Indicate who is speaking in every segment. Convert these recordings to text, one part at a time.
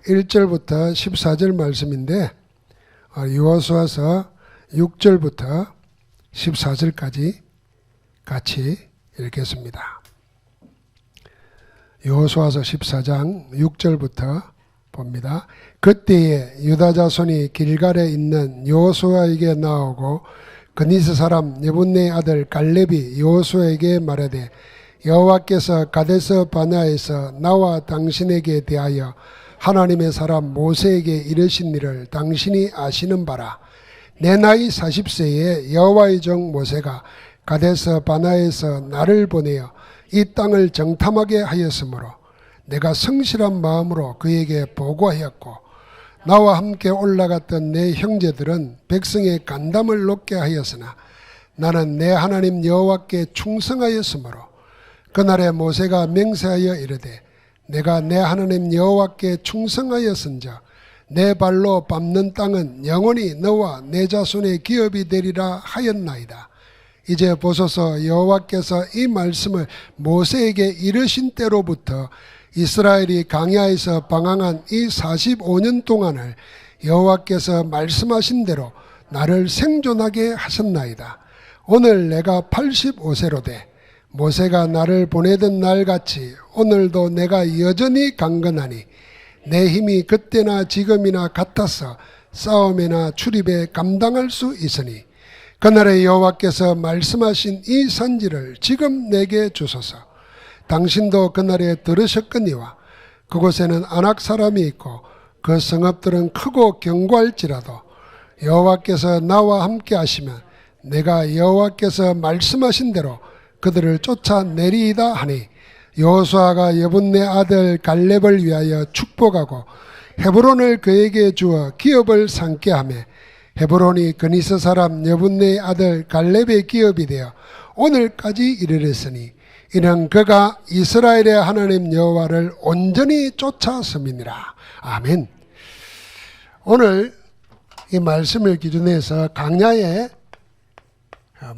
Speaker 1: 1절부터 14절 말씀인데 여호수아서 6절부터 14절까지 같이 읽겠습니다. 여호수아서 14장 6절부터 봅니다. 그때에 유다 자손이 길갈에 있는 여호수아에게 나오고 그니스 사람 여분네의 아들 갈렙이 여호수아에게 말하되 여호와께서 가데스 바네아에서 나와 당신에게 대하여 하나님의 사람 모세에게 이르신 일을 당신이 아시는 바라. 내 나이 40세에 여호와의 종 모세가 가데스 바네아에서 나를 보내어 이 땅을 정탐하게 하였으므로 내가 성실한 마음으로 그에게 보고하였고 나와 함께 올라갔던 내 형제들은 백성의 간담을 높게 하였으나 나는 내 하나님 여호와께 충성하였으므로 그날에 모세가 맹세하여 이르되 내가 내 하나님 여호와께 충성하였은즉 내 발로 밟는 땅은 영원히 너와 내 자손의 기업이 되리라 하였나이다. 이제 보소서, 여호와께서 이 말씀을 모세에게 이르신 때로부터 이스라엘이 광야에서 방황한 이 45년 동안을 여호와께서 말씀하신 대로 나를 생존하게 하셨나이다. 오늘 내가 85세로 돼 모세가 나를 보내던 날같이 오늘도 내가 여전히 강건하니 내 힘이 그때나 지금이나 같아서 싸움이나 출입에 감당할 수 있으니 그날에 여호와께서 말씀하신 이 선지를 지금 내게 주소서. 당신도 그날에 들으셨거니와 그곳에는 아낙 사람이 있고 그 성읍들은 크고 견고할지라도 여호와께서 나와 함께 하시면 내가 여호와께서 말씀하신 대로 그들을 쫓아내리이다 하니 여호수아가 여분네 아들 갈렙을 위하여 축복하고 헤브론을 그에게 주어 기업을 삼게 하며 헤브론이 그니스 사람 여분네의 아들 갈렙의 기업이 되어 오늘까지 이르렀으니 이는 그가 이스라엘의 하나님 여호와를 온전히 쫓았음이니라. 아멘. 오늘 이 말씀을 기준해서 광야의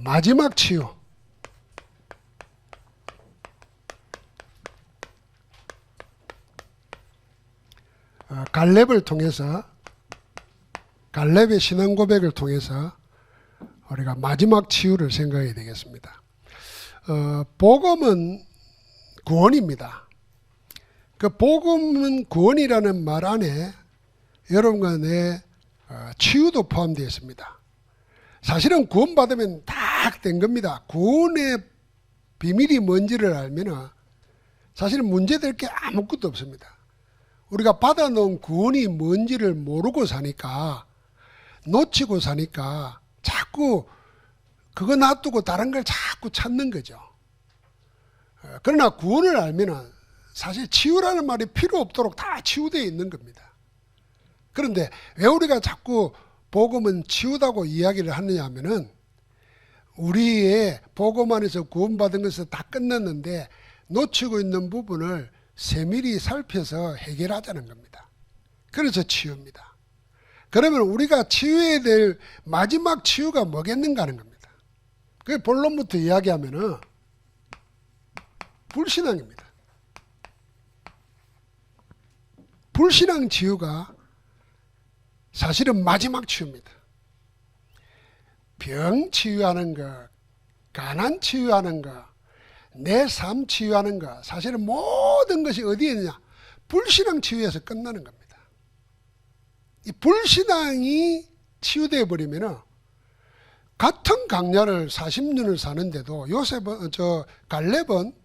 Speaker 1: 마지막 치유, 갈렙을 통해서, 갈렙의 신앙 고백을 통해서 우리가 마지막 치유를 생각해야 되겠습니다. 복음은 구원입니다. 그 복음은 구원이라는 말 안에 여러분과 내 치유도 포함되어 있습니다. 사실은 구원받으면 딱 된 겁니다. 구원의 비밀이 뭔지를 알면 사실은 문제될 게 아무것도 없습니다. 우리가 받아놓은 구원이 뭔지를 모르고 사니까, 놓치고 사니까 자꾸 그거 놔두고 다른 걸 자꾸 찾는 거죠. 그러나 구원을 알면 사실 치유라는 말이 필요 없도록 다 치유되어 있는 겁니다. 그런데 왜 우리가 자꾸 복음은 치유다고 이야기를 하느냐 하면은 우리의 복음 안에서 구원받은 것은 다 끝났는데 놓치고 있는 부분을 세밀히 살펴서 해결하자는 겁니다. 그래서 치유입니다. 그러면 우리가 치유해야 될 마지막 치유가 뭐겠는가 하는 겁니다. 그 본론부터 이야기하면은 불신앙입니다. 불신앙 치유가 사실은 마지막 치유입니다. 병 치유하는 거, 가난 치유하는 거, 내 삶 치유하는 거, 사실은 모든 것이 어디에 있느냐? 불신앙 치유에서 끝나는 겁니다. 이 불신앙이 치유되어 버리면은 같은 광야를 40년을 사는데도 갈렙은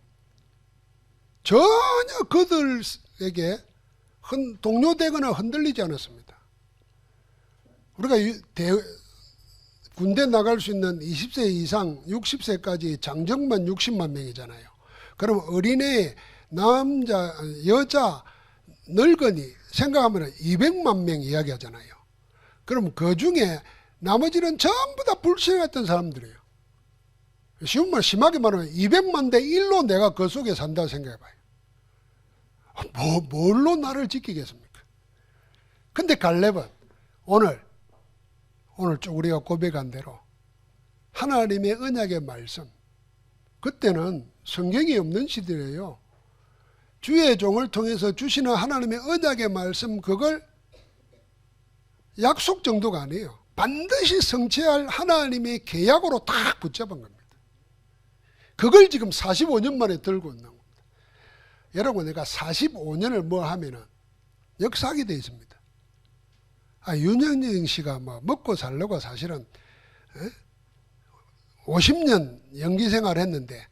Speaker 1: 전혀 그들에게 동요되거나 흔들리지 않았습니다. 우리가 군대 나갈 수 있는 20세 이상 60세까지 장정만 60만 명이잖아요. 그럼 어린애, 남자, 여자, 늙은이 생각하면 200만 명 이야기하잖아요. 그럼 그 중에 나머지는 전부 다 불신했던 사람들이에요. 쉬운 말 심하게 말하면 200만 대 1로 내가 그 속에 산다고 생각해봐요. 뭘로 나를 지키겠습니까? 근데 갈렙은 오늘 우리가 고백한 대로 하나님의 언약의 말씀, 그때는 성경이 없는 시대예요. 주의 종을 통해서 주시는 하나님의 언약의 말씀, 그걸 약속 정도가 아니에요. 반드시 성취할 하나님의 계약으로 딱 붙잡은 겁니다. 그걸 지금 45년 만에 들고 있는 겁니다. 여러분, 내가 45년을 뭐 하면은 역사하게 되어 있습니다. 윤영진 씨가 뭐 먹고 살려고 사실은 50년 연기 생활을 했는데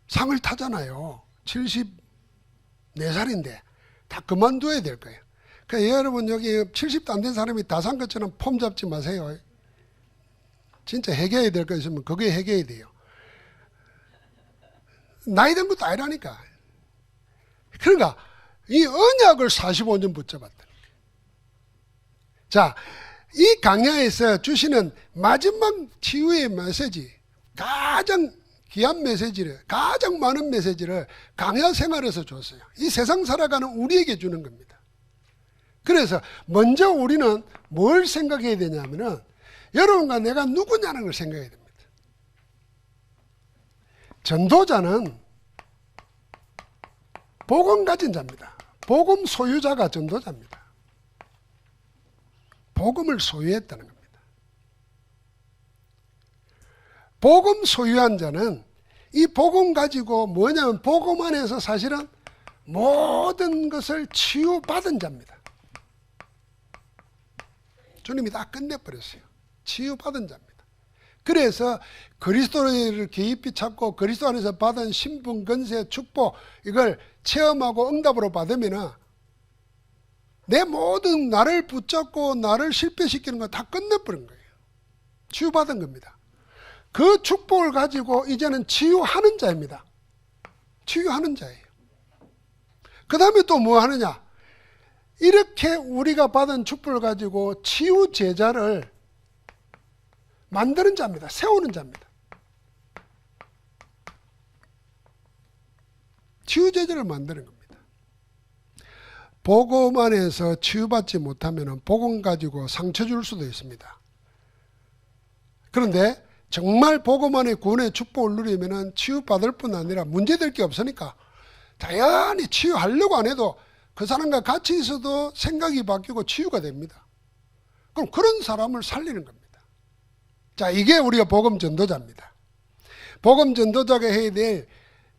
Speaker 1: 상을 타잖아요. 74살인데 다 그만둬야 될 거예요. 그러니까 여러분, 여기 70도 안 된 사람이 다 산 것처럼 폼 잡지 마세요. 진짜 해결해야 될 거 있으면 그게 해결해야 돼요. 나이 든 것도 아니라니까. 그러니까 이 언약을 45년 붙잡았다. 자, 이 강야에서 주시는 마지막 치유의 메시지, 가장 귀한 메시지를, 가장 많은 메시지를 강야 생활에서 줬어요. 이 세상 살아가는 우리에게 주는 겁니다. 그래서 먼저 우리는 뭘 생각해야 되냐면은, 여러분과 내가 누구냐는 걸 생각해야 됩니다. 전도자는 복음 가진 자입니다. 복음 소유자가 전도자입니다. 복음을 소유했다는 겁니다. 복음 소유한 자는 이 복음 가지고 뭐냐면, 복음 안에서 사실은 모든 것을 치유받은 자입니다. 주님이 다 끝내버렸어요. 치유받은 자입니다. 그래서 그리스도를 깊이 찾고 그리스도 안에서 받은 신분, 권세, 축복, 이걸 체험하고 응답으로 받으면 내 모든 나를 붙잡고 나를 실패시키는 거 다 끝내버린 거예요. 치유받은 겁니다. 그 축복을 가지고 이제는 치유하는 자입니다. 치유하는 자예요. 그 다음에 또 뭐 하느냐? 이렇게 우리가 받은 축복을 가지고 치유 제자를 만드는 자입니다. 세우는 자입니다. 치유 제자를 만드는 겁니다. 복음 안에서 치유받지 못하면 복음 가지고 상처 줄 수도 있습니다. 그런데 정말 복음 안에 구원의 축복을 누리면 치유받을 뿐 아니라 문제될 게 없으니까 자연히 치유하려고 안 해도 그 사람과 같이 있어도 생각이 바뀌고 치유가 됩니다. 그럼 그런 사람을 살리는 겁니다. 자, 이게 우리가 복음 전도자입니다. 복음 전도자가 해야 될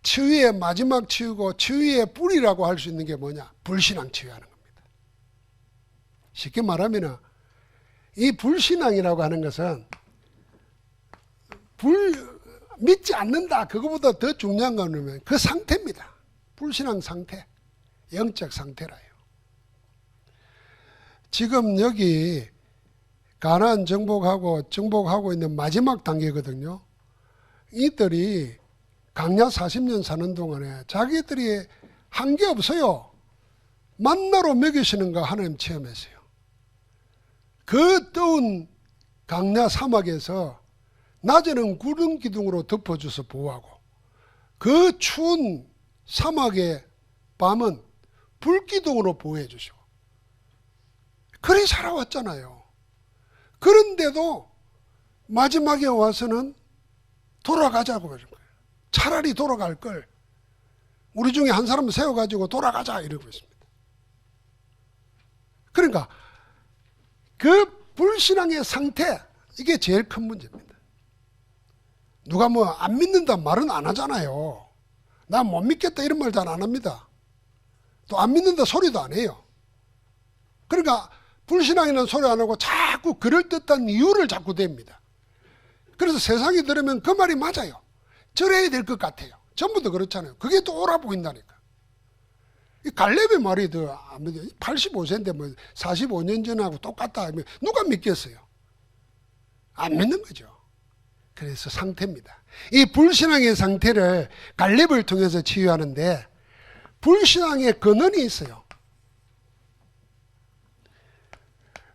Speaker 1: 치유의 마지막 치유고 치유의 뿌리라고 할 수 있는 게 뭐냐? 불신앙 치유하는 겁니다. 쉽게 말하면 이 불신앙이라고 하는 것은 믿지 않는다, 그거보다 더 중요한 거는 그 상태입니다. 불신앙 상태, 영적 상태라요. 지금 여기 가나안 정복하고 있는 마지막 단계거든요. 이들이 강야 40년 사는 동안에 자기들이 한 게 없어요. 만나로 먹이시는 거 하나님 체험했어요. 그 더운 강야 사막에서 낮에는 구름 기둥으로 덮어줘서 보호하고, 그 추운 사막의 밤은 불 기둥으로 보호해 주시고, 그리 살아왔잖아요. 그런데도 마지막에 와서는 돌아가자고 그러는 거예요. 차라리 돌아갈 걸 우리 중에 한 사람을 세워가지고 돌아가자 이러고 있습니다. 그러니까 그 불신앙의 상태, 이게 제일 큰 문제입니다. 누가 뭐 안 믿는다 말은 안 하잖아요. 나 못 믿겠다 이런 말 잘 안 합니다. 또 안 믿는다 소리도 안 해요. 그러니까 불신앙이라는 소리 안 하고 자꾸 그럴듯한 이유를 자꾸 댑니다. 그래서 세상이 들으면 그 말이 맞아요. 저래야 될 것 같아요. 전부 다 그렇잖아요. 그게 또 옳아 보인다니까. 이 갈렙의 말이 더 85세인데 뭐 45년 전하고 똑같다. 누가 믿겠어요? 안 믿는 거죠. 그래서 상태입니다. 이 불신앙의 상태를 갈렙을 통해서 치유하는데, 불신앙의 근원이 있어요.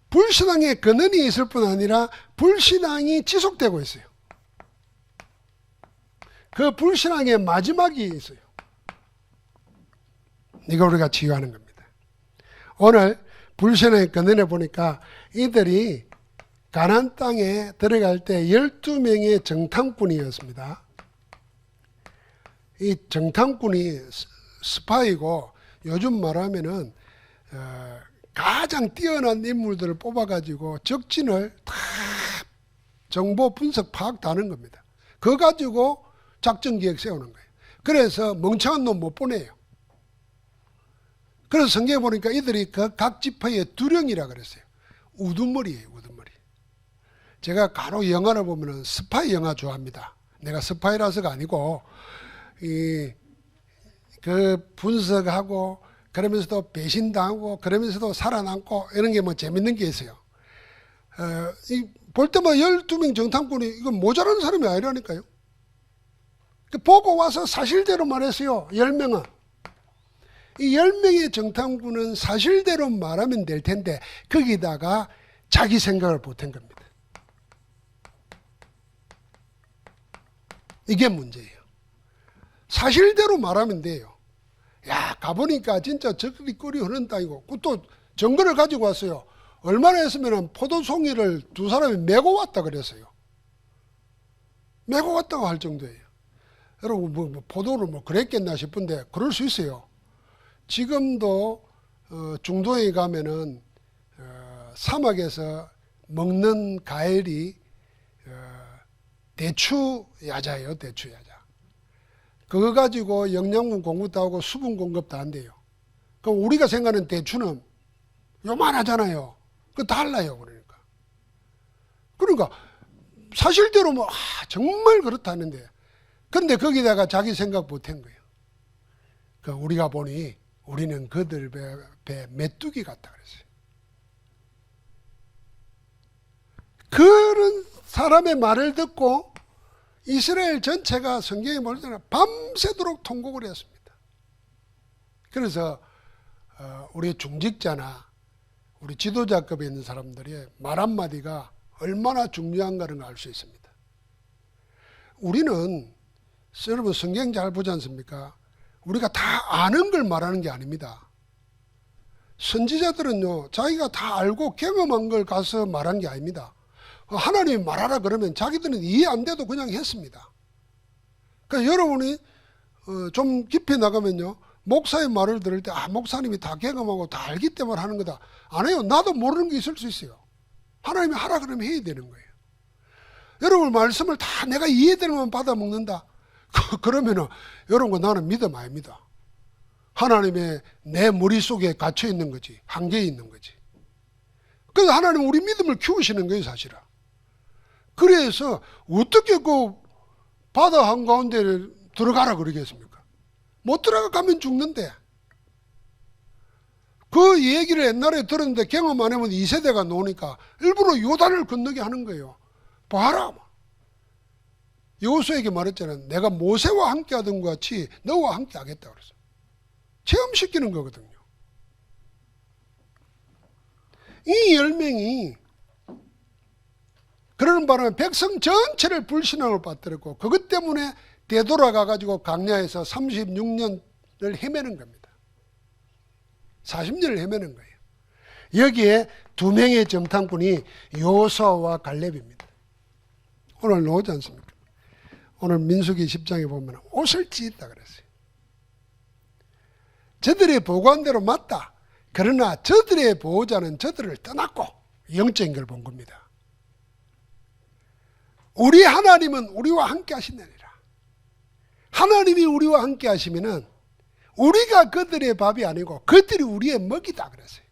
Speaker 1: 불신앙의 근원이 있을 뿐 아니라 불신앙이 지속되고 있어요. 그 불신앙의 마지막이 있어요. 이거 우리가 치유하는 겁니다. 오늘 불신앙의 근원에 보니까 이들이 가나안 땅에 들어갈 때 12명의 정탐꾼이었습니다. 이 정탐꾼이 스파이고 요즘 말하면은 가장 뛰어난 인물들을 뽑아가지고 적진을 다 정보 분석 파악 다 하는 겁니다. 그거 가지고 작전 계획 세우는 거예요. 그래서 멍청한 놈 못 보내요. 그래서 성경에 보니까 이들이 그 각 지파의 두령이라 그랬어요. 우두머리예요, 우두머리. 제가 간혹 영화를 보면은 스파이 영화 좋아합니다. 내가 스파이라서가 아니고 그 분석하고 그러면서도 배신당하고 그러면서도 살아남고 이런 게 뭐 재밌는 게 있어요. 볼 때마다 12명 정탐꾼이 이건 모자란 사람이 아니라니까요. 보고 와서 사실대로 말했어요. 10명은. 이 10명의 정탐꾼은 사실대로 말하면 될 텐데 거기다가 자기 생각을 보탠 겁니다. 이게 문제예요. 사실대로 말하면 돼요. 야, 가보니까 진짜 적들이 끓이 흐른다 이거. 또 증거를 가지고 왔어요. 얼마나 했으면 포도송이를 두 사람이 메고 왔다 그랬어요. 메고 왔다고 할 정도예요. 여러분 뭐 포도를 뭐 그랬겠나 싶은데 그럴 수 있어요. 지금도 중동에 가면은 사막에서 먹는 과일이 대추 야자예요. 대추 야자. 그거 가지고 영양분 공급도 하고 수분 공급도 안 돼요. 그럼 우리가 생각하는 대추는 요만하잖아요. 그 달라요. 그러니까 사실대로 뭐 정말 그렇다는데 근데 거기다가 자기 생각 못한 거예요. 그 우리가 보니 우리는 그들 배 메뚜기 같다 그랬어요. 그런 사람의 말을 듣고 이스라엘 전체가 성경에 볼 때는 밤새도록 통곡을 했습니다. 그래서 우리 중직자나 우리 지도자급에 있는 사람들의 말 한마디가 얼마나 중요한가를 알 수 있습니다. 우리는 여러분 성경 잘 보지 않습니까? 우리가 다 아는 걸 말하는 게 아닙니다. 선지자들은요 자기가 다 알고 경험한 걸 가서 말한 게 아닙니다. 하나님이 말하라 그러면 자기들은 이해 안 돼도 그냥 했습니다. 그러니까 여러분이 좀 깊이 나가면요 목사의 말을 들을 때 목사님이 다 경험하고 다 알기 때문에 하는 거다. 안 해요. 나도 모르는 게 있을 수 있어요. 하나님이 하라 그러면 해야 되는 거예요. 여러분 말씀을 다 내가 이해되는 것만 받아 먹는다. 그러면은 여러분 나는 믿음 아닙니다. 하나님의 내 머릿속에 갇혀 있는 거지. 한계에 있는 거지. 그래서 하나님은 우리 믿음을 키우시는 거예요 사실은. 그래서 어떻게 그 바다 한가운데 들어가라 그러겠습니까? 못 들어가면 죽는데. 그 얘기를 옛날에 들었는데 경험 안 하면 2세대가 노니까 일부러 요단을 건너게 하는 거예요. 봐라. 여호수아에게 말했잖아요. 내가 모세와 함께 하던 것 같이 너와 함께 하겠다 그랬어요. 체험시키는 거거든요. 이 10명이 그러는 바람에 백성 전체를 불신앙을 빠뜨렸고 그것 때문에 되돌아가 가지고 광야에서 36년을 헤매는 겁니다. 40년을 헤매는 거예요. 여기에 2명의 정탐꾼이 여호수아와 갈렙입니다. 오늘 나오지 않습니까? 오늘 민수기 10장에 보면 옷을 찢었다 그랬어요. 저들의 보고한 대로 맞다. 그러나 저들의 보호자는 저들을 떠났고 영적인 걸 본 겁니다. 우리 하나님은 우리와 함께 하시느니라. 하나님이 우리와 함께 하시면은 우리가 그들의 밥이 아니고 그들이 우리의 먹이다 그랬어요.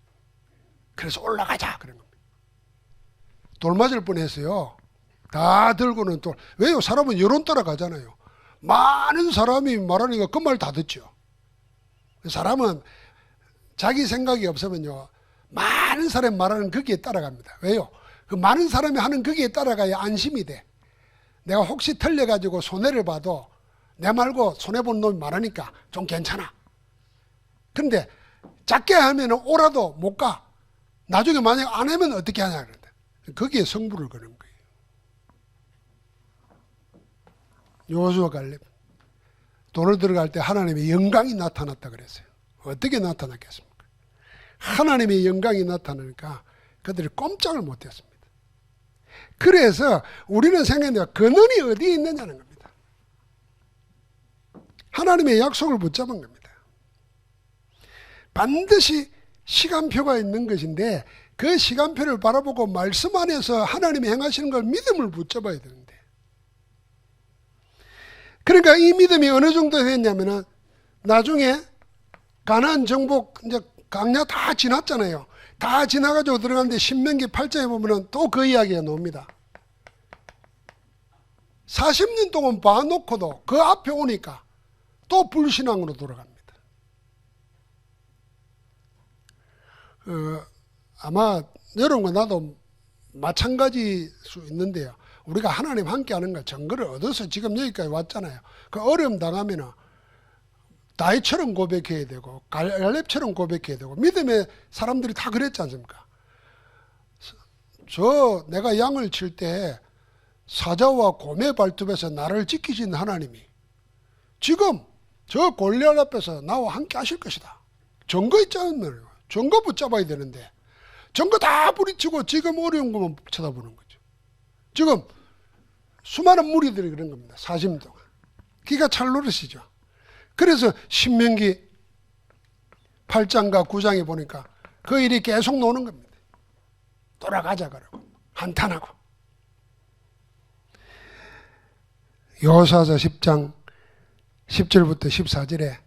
Speaker 1: 그래서 올라가자 그런 겁니다. 돌 맞을 뻔했어요. 다 들고는 돌. 왜요? 사람은 여론 따라가잖아요. 많은 사람이 말하니까 그 말 다 듣죠. 사람은 자기 생각이 없으면요 많은 사람이 말하는 거기에 따라갑니다. 왜요? 그 많은 사람이 하는 거기에 따라가야 안심이 돼. 내가 혹시 틀려가지고 손해를 봐도 내 말고 손해본 놈이 많으니까 좀 괜찮아. 근데 작게 하면 오라도 못 가. 나중에 만약 안 하면 어떻게 하냐 그런데 거기에 승부를 거는 거예요. 여호수아 갈렙 돌을 들어갈 때 하나님의 영광이 나타났다 그랬어요. 어떻게 나타났겠습니까? 하나님의 영광이 나타나니까 그들이 꼼짝을 못했습니다. 그래서 우리는 생각해요. 근원이 어디에 있느냐는 겁니다. 하나님의 약속을 붙잡은 겁니다. 반드시 시간표가 있는 것인데 그 시간표를 바라보고 말씀 안에서 하나님이 행하시는 걸 믿음을 붙잡아야 되는데, 그러니까 이 믿음이 어느 정도 됐냐면은 나중에 가나안 정복 이제 강야 다 지났잖아요. 다 지나가지고 들어갔는데 신명기 8장에 보면은 또 그 이야기가 나옵니다. 40년 동안 봐놓고도 그 앞에 오니까 또 불신앙으로 돌아갑니다. 아마 여러분과 나도 마찬가지일 수 있는데요. 우리가 하나님 함께 하는 걸 증거를 얻어서 지금 여기까지 왔잖아요. 그 어려움 당하면은 다윗처럼 고백해야 되고 갈렙처럼 고백해야 되고, 믿음의 사람들이 다 그랬지 않습니까? 내가 양을 칠 때 사자와 곰의 발톱에서 나를 지키신 하나님이 지금 저 골리앗 앞에서 나와 함께 하실 것이다. 증거 있잖아요. 증거 붙잡아야 되는데 증거 다 부딪히고 지금 어려운 것만 쳐다보는 거죠. 지금 수많은 무리들이 그런 겁니다. 40년 동안. 기가 찰 노릇이죠. 그래서 신명기 8장과 9장에 보니까 그 일이 계속 나오는 겁니다. 돌아가자 그러고 한탄하고. 여호수아서 10장 10절부터 14절에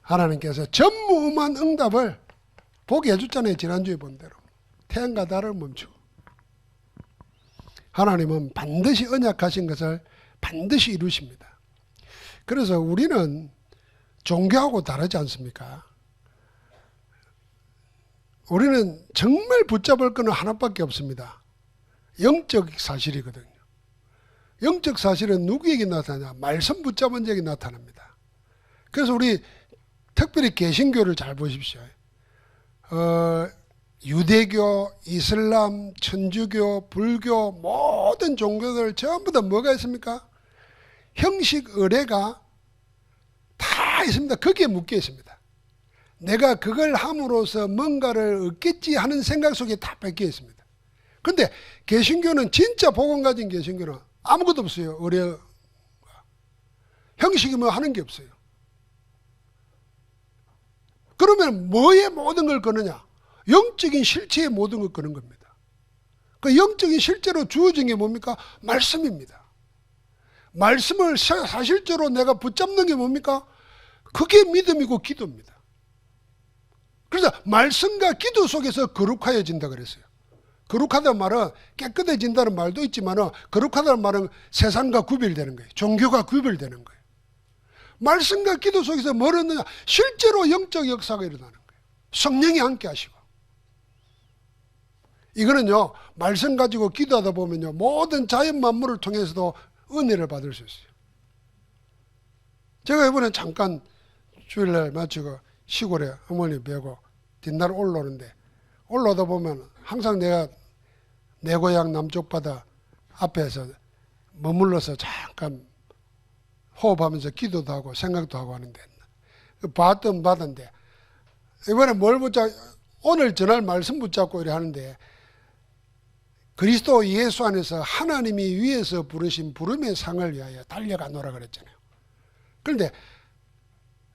Speaker 1: 하나님께서 전무후무한 응답을 보게 해줬잖아요. 지난주에 본 대로 태양과 달을 멈추고. 하나님은 반드시 언약하신 것을 반드시 이루십니다. 그래서 우리는 종교하고 다르지 않습니까? 우리는 정말 붙잡을 것은 하나밖에 없습니다. 영적 사실이거든요. 영적 사실은 누구에게 나타나냐? 말씀 붙잡은 적이 나타납니다. 그래서 우리 특별히 개신교를 잘 보십시오. 유대교, 이슬람, 천주교, 불교 모든 종교들 전부 다 뭐가 있습니까? 형식 의례가 다 있습니다. 거기에 묶여 있습니다. 내가 그걸 함으로써 뭔가를 얻겠지 하는 생각 속에 다 뺏겨 있습니다. 그런데 개신교는 진짜 복음 가진 개신교는 아무것도 없어요. 의례 형식이 뭐 하는 게 없어요. 그러면 뭐에 모든 걸 거느냐? 영적인 실체에 모든 걸 거는 겁니다. 그 영적인 실제로 주어진 게 뭡니까? 말씀입니다. 말씀을 사실적으로 내가 붙잡는 게 뭡니까? 그게 믿음이고 기도입니다. 그래서 말씀과 기도 속에서 거룩하여진다 그랬어요. 거룩하다는 말은 깨끗해진다는 말도 있지만 거룩하다는 말은 세상과 구별되는 거예요. 종교가 구별되는 거예요. 말씀과 기도 속에서 뭘 얻느냐? 실제로 영적 역사가 일어나는 거예요. 성령이 함께 하시고. 이거는요, 말씀 가지고 기도하다 보면요, 모든 자연 만물을 통해서도 은혜를 받을 수 있어요. 제가 이번에 잠깐 주일날 마치고 시골에 어머니 뵈고 뒷날 올라오는데, 올라오다 보면 항상 내가 내 고향 남쪽 바다 앞에서 머물러서 잠깐 호흡하면서 기도도 하고 생각도 하고 하는데, 봤던 바다인데, 이번에 뭘 붙잡고, 오늘 전할 말씀 붙잡고 이래 하는데, 그리스도 예수 안에서 하나님이 위에서 부르신 부름의 상을 위하여 달려가노라 그랬잖아요. 그런데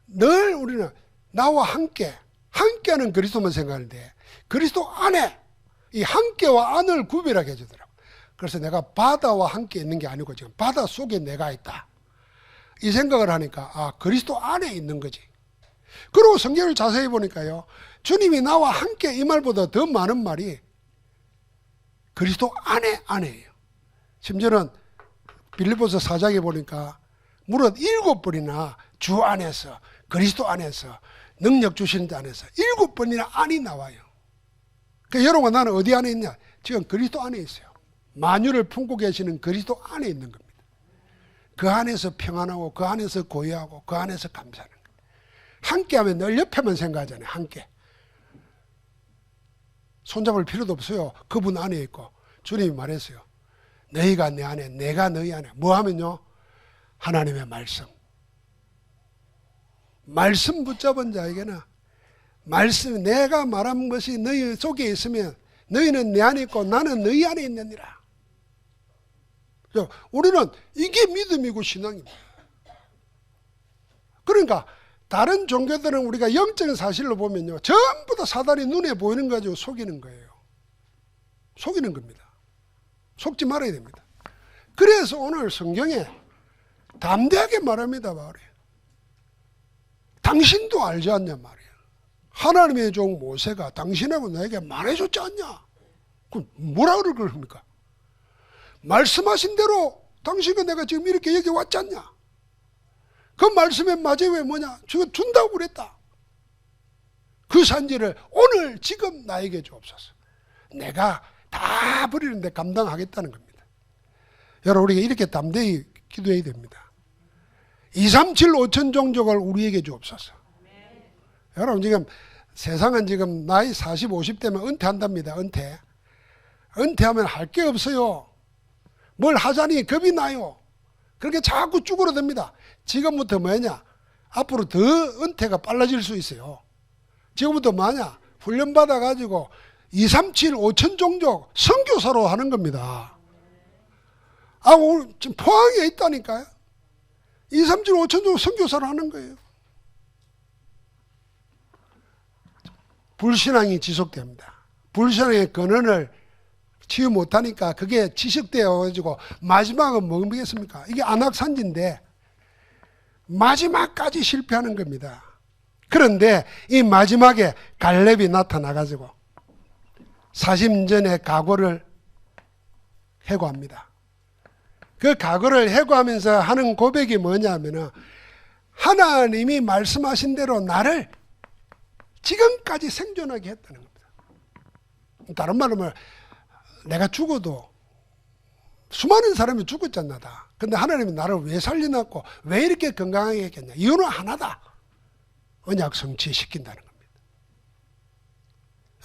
Speaker 1: 늘 우리는 나와 함께하는 그리스도만 생각하는데, 그리스도 안에 이 함께와 안을 구별하게 해주더라고요. 그래서 내가 바다와 함께 있는 게 아니고 지금 바다 속에 내가 있다, 이 생각을 하니까 그리스도 안에 있는 거지. 그리고 성경을 자세히 보니까요, 주님이 나와 함께 이 말보다 더 많은 말이 그리스도 안에예요. 심지어는 빌립보서 4장에 보니까 무릇 7번이나 주 안에서, 그리스도 안에서, 능력 주시는 데 안에서 7번이나 안이 나와요. 그러니까 여러분과 나는 어디 안에 있냐? 지금 그리스도 안에 있어요. 만유를 품고 계시는 그리스도 안에 있는 겁니다. 그 안에서 평안하고, 그 안에서 고요하고, 그 안에서 감사하는 거예요. 함께하면 늘 옆에만 생각하잖아요. 함께. 손잡을 필요도 없어요. 그분 안에 있고. 주님이 말했어요. 너희가 내 안에, 내가 너희 안에. 뭐 하면요? 하나님의 말씀. 말씀 붙잡은 자에게는 말씀, 내가 말한 것이 너희 속에 있으면 너희는 내 안에 있고 나는 너희 안에 있느니라. 우리는 이게 믿음이고 신앙입니다. 그러니까 다른 종교들은 우리가 영적인 사실로 보면요, 전부 다 사단이 눈에 보이는 거 가지고 속이는 거예요. 속이는 겁니다. 속지 말아야 됩니다. 그래서 오늘 성경에 담대하게 말합니다. 말이에요. 당신도 알지 않냐 말이에요. 하나님의 종 모세가 당신하고 나에게 말해줬지 않냐. 그럼 뭐라 그럽니까? 말씀하신 대로 당신과 내가 지금 이렇게 여기 왔지 않냐. 그 말씀의 맞이가 뭐냐? 지금 준다고 그랬다. 그 산지를 오늘 지금 나에게 주옵소서. 내가 다 버리는데 감당하겠다는 겁니다. 여러분, 우리가 이렇게 담대히 기도해야 됩니다. 237 5천 종족을 우리에게 주옵소서. 여러분, 지금 세상은 지금 나이 40, 50대면 은퇴한답니다. 은퇴하면 할 게 없어요. 뭘 하자니 겁이 나요. 그렇게 자꾸 쭈그러듭니다. 지금부터 뭐냐? 앞으로 더 은퇴가 빨라질 수 있어요. 지금부터 뭐냐? 훈련받아가지고 237 5천 종족 선교사로 하는 겁니다. 오늘 지금 포항에 있다니까요. 237 5천 종족 선교사로 하는 거예요. 불신앙이 지속됩니다. 불신앙의 근원을 치유 못하니까 그게 지식되어가지고 마지막은 뭐겠습니까? 이게 안악산지인데 마지막까지 실패하는 겁니다. 그런데 이 마지막에 갈렙이 나타나가지고 40년의 각오를 해고합니다. 그 각오를 해고하면서 하는 고백이 뭐냐면은 하나님이 말씀하신 대로 나를 지금까지 생존하게 했다는 겁니다. 다른 말로 말하면 내가 죽어도 수많은 사람이 죽었잖아 다. 근데 하나님이 나를 왜 살려놨고 왜 이렇게 건강하게 했겠냐. 이유는 하나다. 언약 성취시킨다는 겁니다.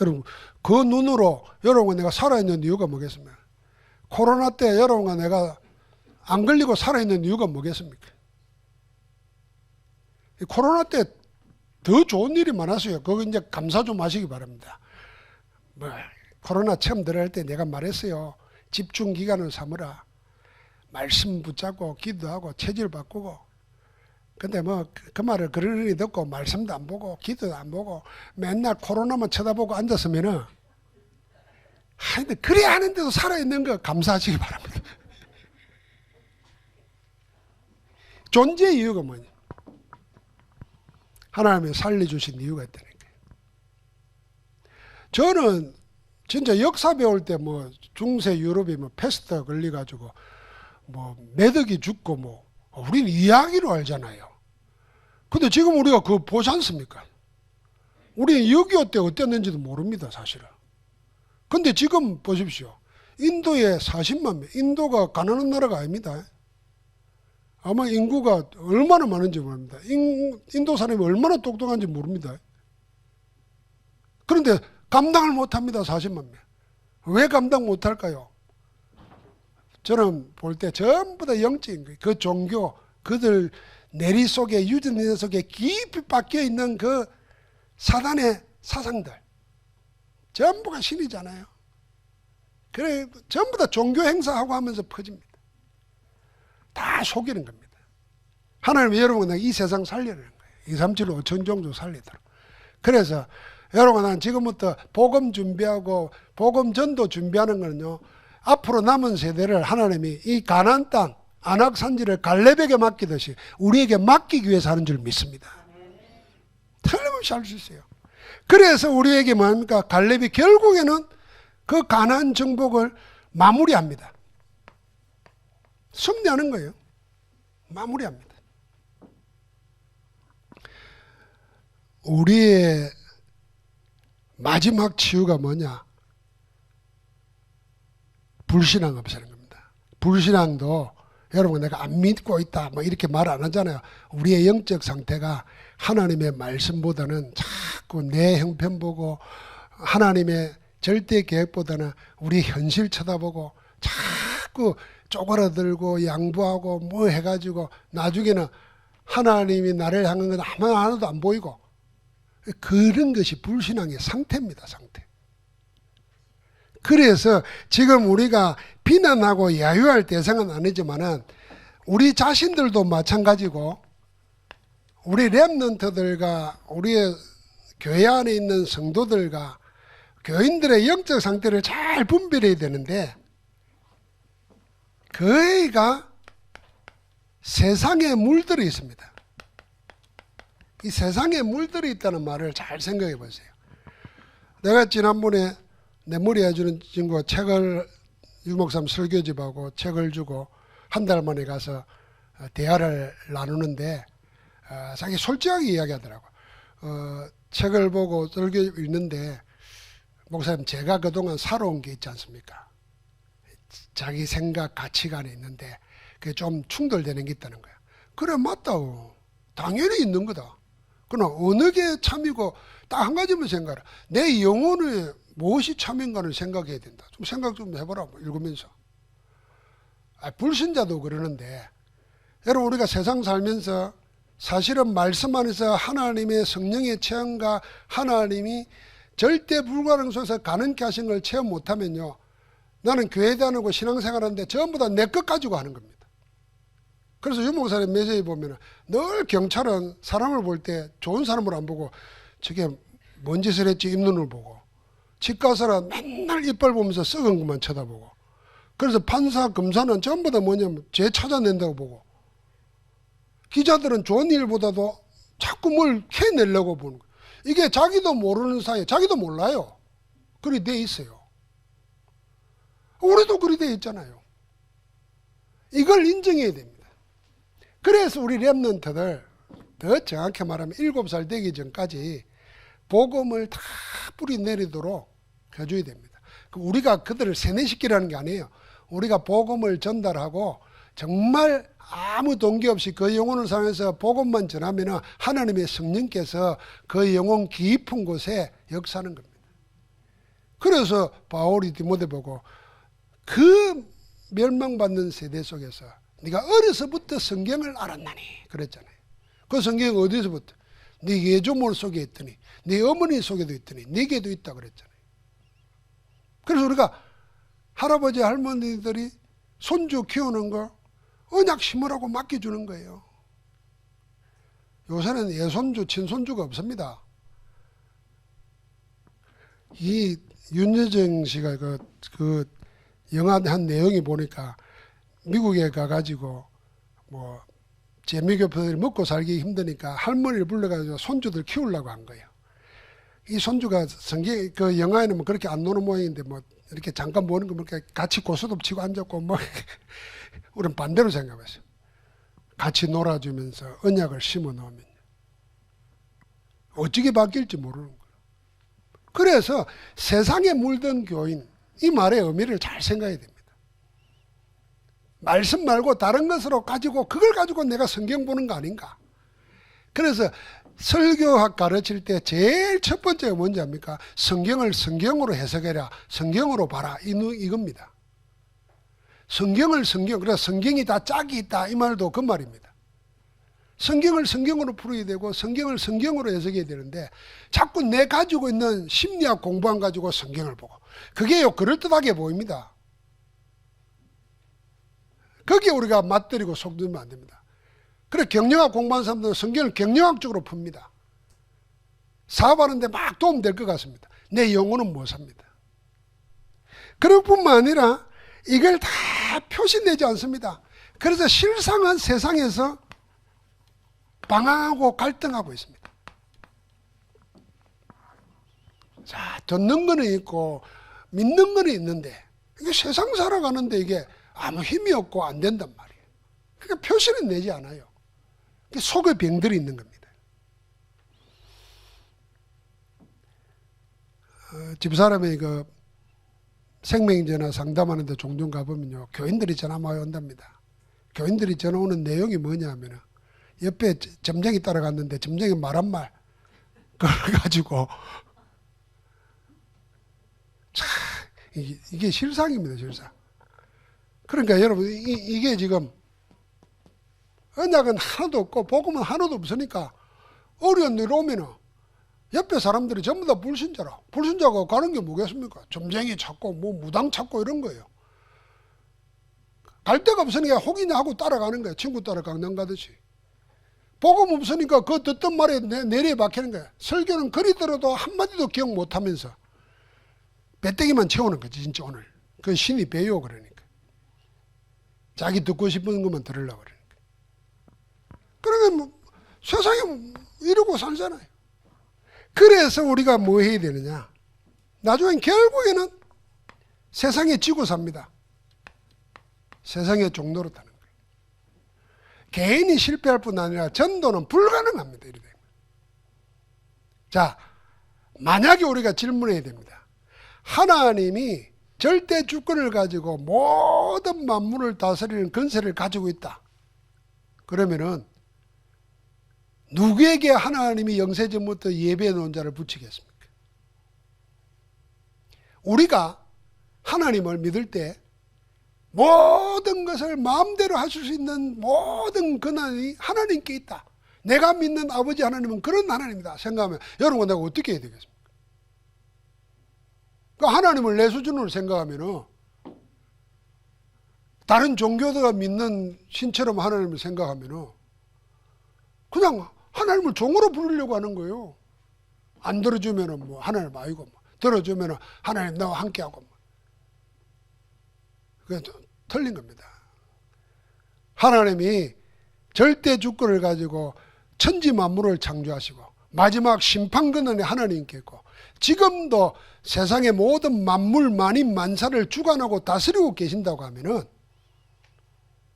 Speaker 1: 여러분, 그 눈으로 여러분과 내가 살아있는 이유가 뭐겠습니까? 코로나 때 여러분과 내가 안 걸리고 살아있는 이유가 뭐겠습니까? 코로나 때 더 좋은 일이 많았어요. 그거 이제 감사 좀 하시기 바랍니다. 코로나 처음 들어갈 때 내가 말했어요. 집중 기간을 삼으라. 말씀 붙잡고 기도하고 체질 바꾸고. 근데 그 말을 그러니 듣고 말씀도 안 보고 기도도 안 보고 맨날 코로나만 쳐다보고 앉았으면은 그래 하는데도 살아있는 거 감사하시기 바랍니다. 존재의 이유가 뭐냐? 하나님이 살려주신 이유가 있다니까요. 저는 진짜 역사 배울 때 중세 유럽이 패스트 걸려가지고 매덕이 죽고 우리는 이야기로 알잖아요. 근데 지금 우리가 그거 보지 않습니까? 우리는 6.25 때 어땠는지도 모릅니다, 사실은. 근데 지금 보십시오. 인도에 40만 명, 인도가 가난한 나라가 아닙니다. 아마 인구가 얼마나 많은지 모릅니다. 인도 사람이 얼마나 똑똑한지 모릅니다. 그런데 감당을 못합니다. 40만 명. 왜 감당 못할까요? 저는 볼 때 전부 다 영적인 거예요. 그 종교, 그들 내리 속에, 유전자 속에 깊이 박혀있는 그 사단의 사상들. 전부가 신이잖아요. 그래, 전부 다 종교 행사하고 하면서 퍼집니다. 다 속이는 겁니다. 하나님이 여러분과 이 세상 살리려는 거예요. 237 5천 종족 살리도록. 그래서 여러분, 난 지금부터 복음 준비하고 복음 전도 준비하는 거는요, 앞으로 남은 세대를 하나님이 이 가나안 땅 안악산지를 갈렙에게 맡기듯이 우리에게 맡기기 위해서 하는 줄 믿습니다. 틀림없이 할 수 있어요. 그래서 우리에게 뭡니까? 갈렙이 결국에는 그 가나안 정복을 마무리합니다. 승리하는 거예요. 마무리합니다. 우리의 마지막 치유가 뭐냐? 불신앙 없애는 겁니다. 불신앙도 여러분 내가 안 믿고 있다 이렇게 말 안 하잖아요. 우리의 영적 상태가 하나님의 말씀보다는 자꾸 내 형편 보고 하나님의 절대 계획보다는 우리 현실 쳐다보고 자꾸 쪼그라들고 양보하고 해가지고 나중에는 하나님이 나를 향한 건 하나도 안 보이고, 그런 것이 불신앙의 상태입니다. 상태. 그래서 지금 우리가 비난하고 야유할 대상은 아니지만은 우리 자신들도 마찬가지고 우리 렘넌트들과 우리의 교회 안에 있는 성도들과 교인들의 영적 상태를 잘 분별해야 되는데, 그 애가 세상에 물들어 있습니다. 이 세상에 물들어 있다는 말을 잘 생각해 보세요. 내가 지난번에 내 머리 해주는 친구가 책을, 유목삼 설교집하고 책을 주고 한 달 만에 가서 대화를 나누는데 자기 솔직하게 이야기하더라고. 책을 보고 설교 읽는데, 목사님, 제가 그동안 살아온 게 있지 않습니까? 자기 생각, 가치관이 있는데 그게 좀 충돌되는 게 있다는 거야. 그래, 맞다고. 당연히 있는 거다. 그러나 어느 게 참이고, 딱 한 가지만 생각해. 내 영혼에 무엇이 참인가를 생각해야 된다. 좀 생각 좀 해보라고, 읽으면서. 불신자도 그러는데, 여러분, 우리가 세상 살면서 사실은 말씀 안에서 하나님의 성령의 체험과 하나님이 절대 불가능 속에서 가능케 하신 걸 체험 못하면요, 나는 교회 다니고 신앙생활하는데 전부 다 내 것 가지고 하는 겁니다. 그래서 유목사님 메시지 보면 늘 경찰은 사람을 볼 때 좋은 사람을 안 보고 저게 뭔 짓을 했지 입눈을 보고, 치과사는 맨날 이빨 보면서 썩은 것만 쳐다보고, 그래서 판사, 검사는 전부 다 뭐냐면 죄 찾아낸다고 보고, 기자들은 좋은 일보다도 자꾸 뭘 캐내려고 보는 거예요. 이게 자기도 모르는 사이에, 자기도 몰라요. 그리 돼 있어요. 우리도 그리 돼 있잖아요. 이걸 인정해야 됩니다. 그래서 우리 렘넌트들, 더 정확히 말하면 7살 되기 전까지 복음을 다 뿌리 내리도록 해줘야 됩니다. 우리가 그들을 세뇌시키라는 게 아니에요. 우리가 복음을 전달하고 정말 아무 동기 없이 그 영혼을 사용해서 복음만 전하면 하나님의 성령께서 그 영혼 깊은 곳에 역사하는 겁니다. 그래서 바울이 디모데 보고 그 멸망받는 세대 속에서 네가 어려서부터 성경을 알았나니 그랬잖아요. 그 성경이 어디서부터? 네 예조모 속에 있더니, 네 어머니 속에도 있더니, 네게도 있다 그랬잖아요. 그래서 우리가 할아버지 할머니들이 손주 키우는 거 언약 심으라고 맡겨주는 거예요. 요새는 예손주, 친손주가 없습니다. 이 윤여정 씨가 그 영화 한 내용이 보니까 미국에 가가지고 뭐 재미교포들이 먹고 살기 힘드니까 할머니를 불러가지고 손주들 키우려고 한 거예요. 이 손주가 성경 그 영화에는 뭐 그렇게 안 노는 모양인데 뭐 이렇게 잠깐 보는 거 보니까 같이 고스톱 치고 앉았고 뭐 우리는 반대로 생각했어요. 같이 놀아주면서 언약을 심어 놓으면 어떻게 바뀔지 모르는 거예요. 그래서 세상에 물든 교인, 이 말의 의미를 잘 생각해야 됩니다. 말씀 말고 다른 것으로 가지고 그걸 가지고 내가 성경 보는 거 아닌가. 그래서 설교학 가르칠 때 제일 첫 번째가 뭔지 압니까? 성경을 성경으로 해석해라, 성경으로 봐라, 이겁니다. 성경을 성경, 그래서 성경이 다 짝이 있다 이 말도 그 말입니다. 성경을 성경으로 풀어야 되고 성경을 성경으로 해석해야 되는데 자꾸 내 가지고 있는 심리학 공부한 가지고 성경을 보고, 그게요 그럴듯하게 보입니다. 거기에 우리가 맞들이고 속들면 안 됩니다. 그래 경영학 공부하는 사람들은 성경을 경영학적으로 풉니다. 사업하는데 막 도움될 것 같습니다. 내 영혼은 못 삽니다. 그럴 뿐만 아니라 이걸 다 표시내지 않습니다. 그래서 실상은 세상에서 방황하고 갈등하고 있습니다. 자, 듣는 거는 있고 믿는 거는 있는데 이게 세상 살아가는데 이게 아무 힘이 없고 안 된단 말이에요. 그러니까 표시는 내지 않아요. 속에 병들이 있는 겁니다. 집사람이 그 생명전화 상담하는데 종종 가보면요, 교인들이 전화 많이 온답니다. 교인들이 전화 오는 내용이 뭐냐 하면 옆에 점쟁이 따라갔는데 점쟁이 말 한 말 그걸 가지고 참 이게 실상입니다. 실상. 그러니까 여러분 이게 지금 언약은 하나도 없고 복음은 하나도 없으니까 어려운 일 오면은 옆에 사람들이 전부 다 불신자라. 불신자가 가는 게 뭐겠습니까? 점쟁이 찾고 뭐 무당 찾고 이런 거예요. 갈 데가 없으니까 혹이나 하고 따라가는 거예요. 친구 따라 강남 가듯이. 복음 없으니까 그 듣던 말에 내리에 박히는 거야. 설교는 그리 들어도 한마디도 기억 못하면서 배때기만 채우는 거지 진짜 오늘. 그 신이 배요 그러니까. 자기 듣고 싶은 것만 들으려고 그러니까. 그러면 뭐 세상에 이러고 살잖아요. 그래서 우리가 뭐 해야 되느냐. 나중엔 결국에는 세상에 지고 삽니다. 세상의 종로로 타는 거예요. 개인이 실패할 뿐 아니라 전도는 불가능합니다. 이래 되면. 자, 만약에 우리가 질문해야 됩니다. 하나님이 절대 주권을 가지고 모든 만물을 다스리는 권세를 가지고 있다. 그러면은 누구에게 하나님이 영세전부터 예배해 놓은 자를 붙이겠습니까? 우리가 하나님을 믿을 때 모든 것을 마음대로 하실 수 있는 모든 권한이 하나님께 있다. 내가 믿는 아버지 하나님은 그런 하나님이다 생각하면 여러분 내가 어떻게 해야 되겠습니까? 그러니까 하나님을 내 수준으로 생각하면 다른 종교가 믿는 신처럼 하나님을 생각하면 그냥 하나님을 종으로 부르려고 하는 거예요. 안 들어주면 뭐 하나님 아니고 뭐. 들어주면 하나님 나와 함께하고 뭐. 그게 틀린 겁니다. 하나님이 절대 주권을 가지고 천지 만물을 창조하시고 마지막 심판권은 하나님께 있고 지금도 세상의 모든 만물 만인 만사를 주관하고 다스리고 계신다고 하면은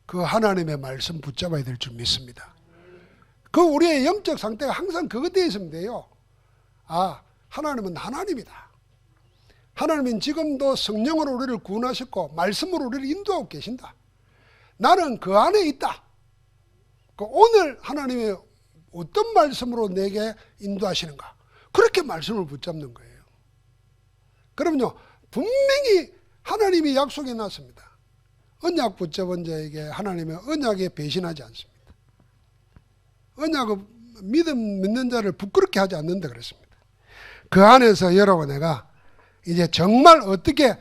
Speaker 1: 그 하나님의 말씀 붙잡아야 될 줄 믿습니다. 그 우리의 영적 상태가 항상 그것 되어 있으면 돼요. 아, 하나님은 하나님이다. 하나님은 지금도 성령으로 우리를 구원하셨고 말씀으로 우리를 인도하고 계신다. 나는 그 안에 있다. 오늘 하나님이 어떤 말씀으로 내게 인도하시는가? 그렇게 말씀을 붙잡는 거예요. 그러면요, 분명히 하나님이 약속해 놨습니다. 언약 붙잡은 자에게 하나님은 언약에 배신하지 않습니다. 언약을 믿는 자를 부끄럽게 하지 않는다 그랬습니다. 그 안에서 여러분 내가 이제 정말 어떻게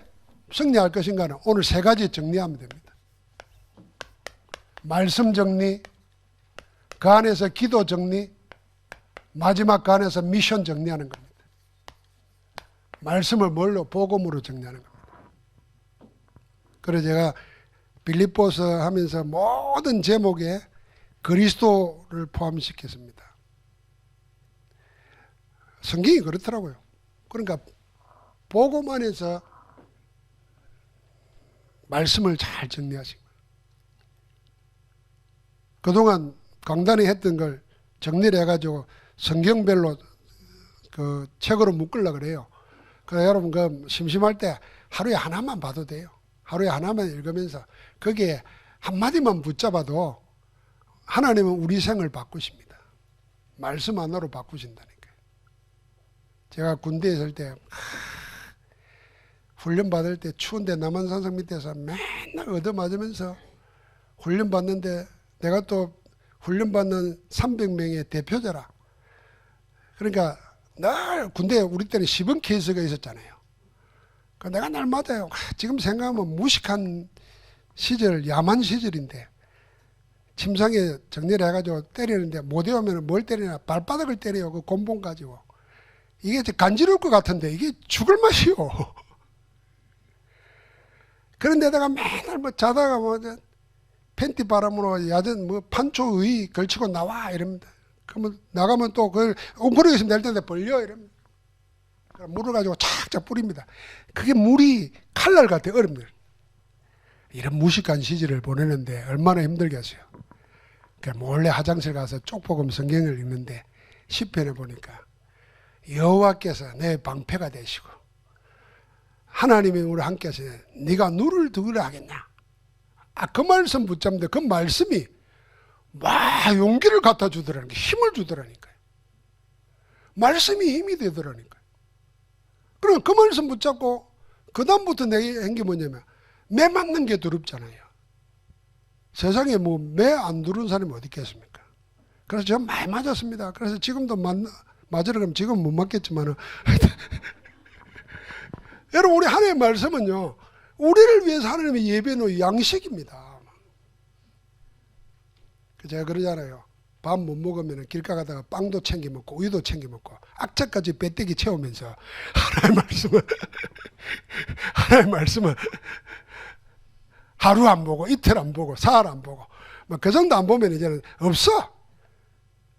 Speaker 1: 승리할 것인가는 오늘 세 가지 정리하면 됩니다. 말씀 정리, 그 안에서 기도 정리, 마지막 그 안에서 미션 정리하는 겁니다. 말씀을 뭘로? 복음으로 정리하는 겁니다. 그래서 제가 빌립보서 하면서 모든 제목에 그리스도를 포함시켰습니다. 성경이 그렇더라고요. 그러니까 복음 안에서 말씀을 잘 정리하시고 그동안 강단에 했던 걸 정리를 해가지고 성경별로 그 책으로 묶으려고 그래요. 그래서 여러분 그 심심할 때 하루에 하나만 봐도 돼요. 하루에 하나만 읽으면서 거기에 한마디만 붙잡아도 하나님은 우리 생을 바꾸십니다. 말씀 하나로 바꾸신다니까요. 제가 군대에 있을 때 훈련 받을 때 추운데 남한산성 밑에서 맨날 얻어맞으면서 훈련 받는데 내가 또 훈련 받는 300명의 대표자라. 그러니까 늘 군대에 우리 때는 시범 케이스가 있었잖아요. 그러니까 내가 날마다요. 지금 생각하면 무식한 시절, 야만 시절인데 침상에 정리를 해가지고 때리는데 못 외우면 뭘 때리냐? 발바닥을 때려요. 그 곤봉 가지고. 이게 간지러울 것 같은데 이게 죽을 맛이요. 그런데다가 맨날 뭐 자다가 뭐 팬티 바람으로 야전 뭐 판초 의 걸치고 나와 이럽니다. 그러면 나가면 또 그걸 웅크리고 있으면 될 텐데 벌려 이럽니다. 물을 가지고 착착 뿌립니다. 그게 물이 칼날 같아 얼음들. 이런 무식한 시절을 보내는데 얼마나 힘들겠어요. 몰래 화장실 가서 쪽복음 성경을 읽는데 10편에 보니까 여호와께서 내 방패가 되시고 하나님이 우리 함께 하시네. 네가 누를 두으려 하겠냐. 그 말씀 붙잡는데 그 말씀이 막 용기를 갖다 주더라니까. 힘을 주더라니까요. 말씀이 힘이 되더라니까요. 그럼 그 말씀 붙잡고 그 다음부터 내게 한 게 뭐냐면 매 맞는 게 두렵잖아요. 세상에 뭐 매 안 두른 사람이 어디 있겠습니까? 그래서 제가 많이 맞았습니다. 그래서 지금도 맞으러 가면 지금 못 맞겠지만은 여러분 우리 하나님의 말씀은요 우리를 위해서 하나님의 예배는 양식입니다. 제가 그러잖아요. 밥 못 먹으면 길가 가다가 빵도 챙겨 먹고 우유도 챙겨 먹고 악착까지 배때기 채우면서 하나의 말씀을 하루 안 보고 이틀 안 보고 사흘 안 보고 뭐 그 정도 안 보면 이제는 없어.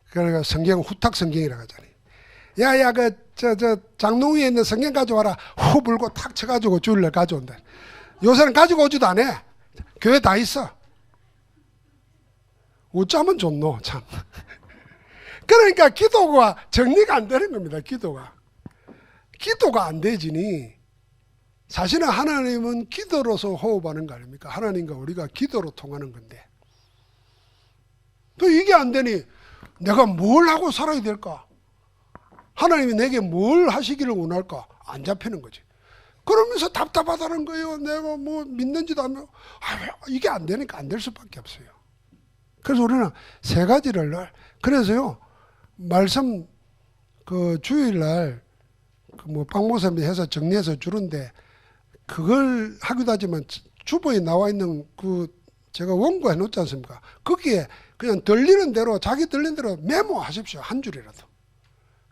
Speaker 1: 그러니까 성경 후탁 성경이라고 하잖아요. 야야 저 장롱 위에 있는 성경 가져와라. 후 불고 탁 쳐가지고 주일날 가져온다. 요새는 가지고 오지도 않아. 교회 다 있어. 어쩌면 좋노 참. 그러니까 기도가 정리가 안 되는 겁니다. 기도가 안 되지니 사실은 하나님은 기도로서 호흡하는 거 아닙니까? 하나님과 우리가 기도로 통하는 건데 또 이게 안 되니 내가 뭘 하고 살아야 될까? 하나님이 내게 뭘 하시기를 원할까? 안 잡히는 거지. 그러면서 답답하다는 거예요. 내가 뭐 믿는지도 않고 이게 안 되니까 안 될 수밖에 없어요. 그래서 우리는 세 가지를 그래서요 말씀 그 주일날 그 뭐 박목사님이 해서 정리해서 주는데 그걸 하기도 하지만 주보에 나와 있는 그 제가 원고해 놓지 않습니까? 거기에 그냥 들리는 대로 자기 들리는 대로 메모하십시오. 한 줄이라도.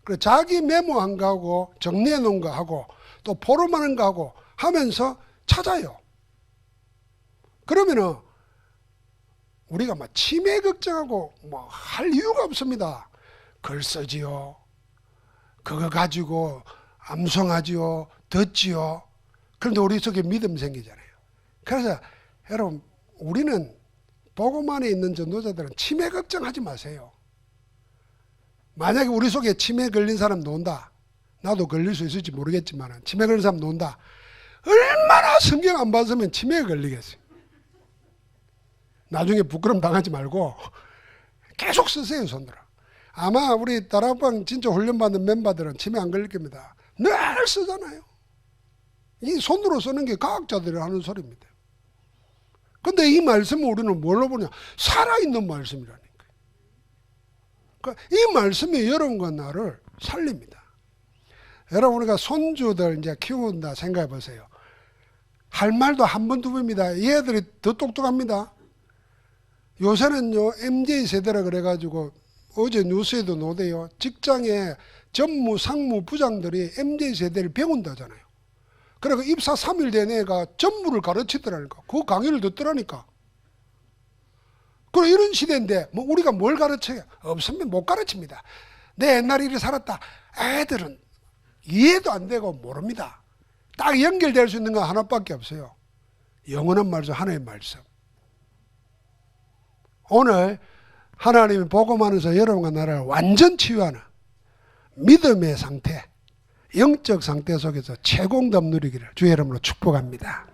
Speaker 1: 그래 자기 메모한 거하고 정리해 놓은 거하고 또 포럼하는 거하고 하면서 찾아요. 그러면은 우리가 막 치매 걱정하고 뭐 할 이유가 없습니다. 글 쓰지요. 그거 가지고 암송하지요. 듣지요. 그런데 우리 속에 믿음 생기잖아요. 그래서 여러분 우리는 복음안에 있는 전도자들은 치매 걱정하지 마세요. 만약에 우리 속에 치매 걸린 사람 논다. 나도 걸릴 수 있을지 모르겠지만 치매 걸린 사람 논다. 얼마나 성경 안 봤으면 치매에 걸리겠어요. 나중에 부끄럼 당하지 말고 계속 쓰세요. 손들어. 아마 우리 다락방 진짜 훈련받는 멤버들은 치매 안 걸릴 겁니다. 늘 쓰잖아요. 이 손으로 쓰는 게 과학자들이 하는 소리입니다. 근데 이 말씀을 우리는 뭘로 보냐? 살아있는 말씀이라니까. 그러니까 이 말씀이 여러분과 나를 살립니다. 여러분 우리가 손주들 이제 키운다 생각해 보세요. 할 말도 한 번 두 번입니다. 얘들이 더 똑똑합니다. 요새는요 MZ 세대라 그래가지고 어제 뉴스에도 노대요. 직장에 전무, 상무, 부장들이 MZ 세대를 배운다잖아요. 그러니까 입사 3일 된 애가 전무를 가르치더라니까. 그 강의를 듣더라니까. 그럼 이런 시대인데 뭐 우리가 뭘 가르쳐요? 없으면 못 가르칩니다. 내 옛날에 이리 살았다. 애들은 이해도 안 되고 모릅니다. 딱 연결될 수 있는 건 하나밖에 없어요. 영원한 말씀, 하나의 말씀. 오늘 하나님이 복음하면서 여러분과 나를 완전 치유하는 믿음의 상태, 영적 상태 속에서 최고응답 누리기를 주의 이름으로 축복합니다.